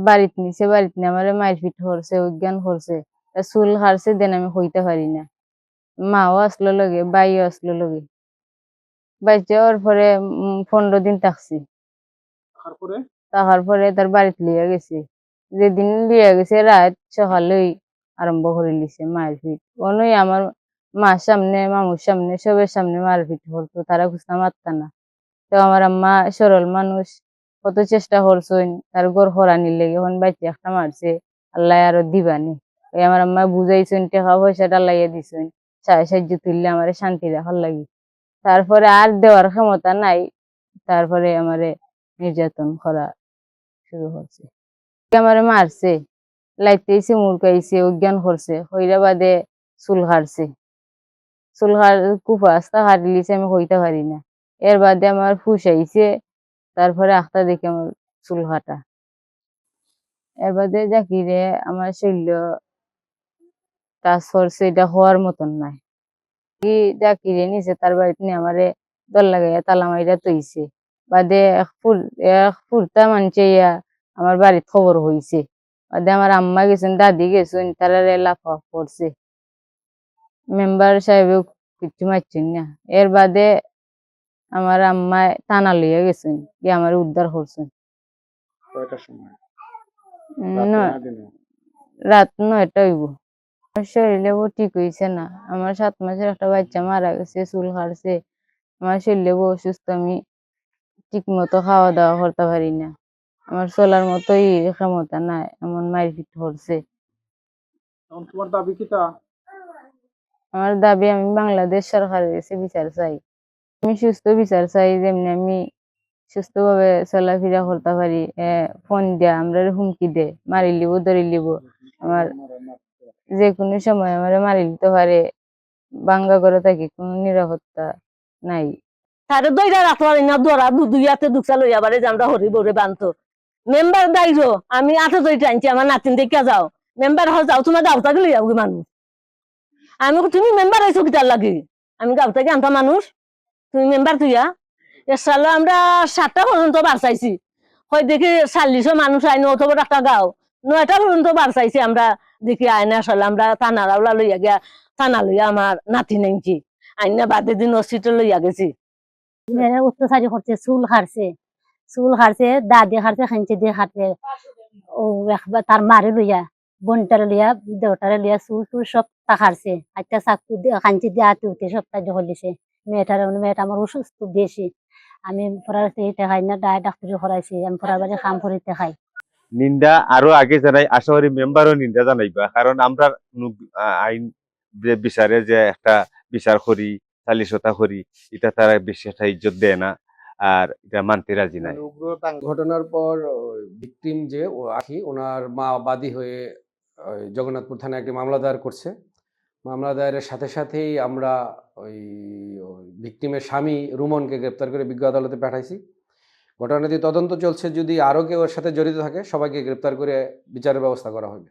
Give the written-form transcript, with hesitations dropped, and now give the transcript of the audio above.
বাড়িতে নিছে, বাড়িতে নিয়ে আমারে মারপিট করছে, অজ্ঞান করছে। চুল কাটছে দেন আমি কইতে পারি না। মাও আসলো লগে, বাইও আসলো লগে। বাইচা হওয়ার পরে ১৫ দিন থাকছি। থাকার পরে তার বাড়িতে লিয়া গেছি। যেদিন লিয়া গেছে রাত সকালেই আরম্ভ করে লিছে মারপিট। কোনোই আমার মার সামনে, মামুর সামনে, সবার সামনে মারপিট করতো। তারা খুঁজতা মারতা না। তো আমার আম্মা সরল মানুষ, কত চেষ্টা করছইন তার ঘর হরানির লেগে এখন বাইতে একটা মারছে, আল্লাহ আরো দিবানি। ওই আমার আম্মা বুঝাইছেন টাকা পয়সাটা লাইয়া দিছেন, সাহায্য তুললে আমারে শান্তি রাখার লাগি। তারপরে আর দেওয়ার ক্ষমতা নাই, তারপরে আমারে নির্যাতন করা শুরু করছে। আমারে মারছে, লাইতেইছে, মুড়কাইছে, অজ্ঞান করছে, হইরা বাদে চুল কাটছে। চুল কুপা আস্তা কাটি লিছে আমি কইতে পারি না। এর বাদে আমার হুশ আইছে, তারপরে আখতা দেখি আমার চুল কাটা। এর বাদে জাকিরে আমার শৈল্য টাচ করছে, এটা হওয়ার মতন নাই। জাকিরে নিছে তার বাড়িতে নিয়ে আমারে দর লাগাইয়া তালা মাইরা তৈছে। বাদে এক ফুরতা মানছে আমার বাড়ির খবর হইছে। বাদে আমার আম্মা গেছেন, দাদি গেছেন, তারা লাফা পড়ছে। মেম্বার সাহেবেও কিচ্ছু মারছেন না। এর বাদে আমার আম্মায় থানা লইয়া গেছেন, গিয়ে আমার উদ্ধার করছেন। রাত ৯টা হইব। আমার শরীরে ঠিক হইছে না। আমার ৭ মাসের একটা বাচ্চা মারা গেছে, চুল কাটছে। আমার শরীরে অসুস্থ, আমি ঠিক মতো খাওয়া দাওয়া করতে পারি না। আমার চলার মতোই ক্ষমতা নাই, এমন মারপিট করছে। তোমার দাবি কিটা? আমার দাবি আমি বাংলাদেশ সরকারের কাছে বিচার চাই। আমি সুস্থ বিচার চাই, যেমনি আমি সুস্থভাবে চলাফেরা করতে পারি। ফোন দিয়া আমরা হুমকি দে, মারি লিব, ধরি লিব। আমার যে কোনো সময় আমার মারি লিতে পারে। বাঙ্গা করে থাকি, কোনো নিরাপত্তা নাই। তারে দইরা রাখতে পারি না, দরা দুইয়াতে দুঃখা লইয়া বারে যে আমরা হরি বরে বানতো। মেম্বার দাইছো আমি ৮ টানছি, আমার নাতিন দেখে যাও। মেম্বার হল যাও, তোমার গাঁওটাকে লইয়া মানুষ। আমি তুমি মেম্বার হয়েছো কিতার লাগি? আমি গাঁওটাকে আনতা মানুষ, তুমি মেম্বার তুইয়া। এর সালে আমরা ৭টা পর্যন্ত বার চাইছি, হয় দেখি ৪০ মানুষ আইন, অথবা একটা গাঁও ৯টা পর্যন্ত বার চাইছি। আমরা দেখি আইনে আসলে আমরা থানা রাউলা লইয়া গিয়া, থানা লইয়া আমার নাতি নেছি আইনা, বাদে দিন হসপিটাল লইয়া গেছি। অত্যাচারী করছে, চুল কাটছে, দাদি কাটছে, খাঞ্চি দিয়ে কাটছে। ও একবার তার মারে লইয়া, বোনটারে লইয়া, দেওটারে লইয়া চুল টুল সব কাটছে। একটা চাকু দিয়ে খাঞ্চি দিয়ে আতি উঠে সব কাজ করলিছে। মেয়েটা আমার অসুস্থ বেশি। আমি পড়ার খাই না, ডাক্তারি করাইছি। আমি পড়ার বাড়ি কাম করিতে খাই। নিন্দা আরো আগে জানাই, আশা করি মেম্বারও নিন্দা জানাইবা। কারণ আমরা আইন বিচারে যে একটা বিচার করি, সালিশতা করি, এটা তারা বেশি একটা ইজ্জত দেয় না, আর এটা মানতে রাজি নাই। ঘটনার পর ভিকটিম যে আখি, ওনার মা বাদী হয়ে জগন্নাথপুর থানায় একটি মামলা দায়ের করছে। মামলা দায়েরের সাথে সাথেই আমরা ওই ভিকটিমের স্বামী রুমনকে গ্রেপ্তার করে বিজ্ঞ আদালতে পাঠাইছি। ঘটনাটি তদন্ত চলছে, যদি আরও কেউ ওর সাথে জড়িত থাকে সবাইকে গ্রেপ্তার করে বিচারের ব্যবস্থা করা হবে।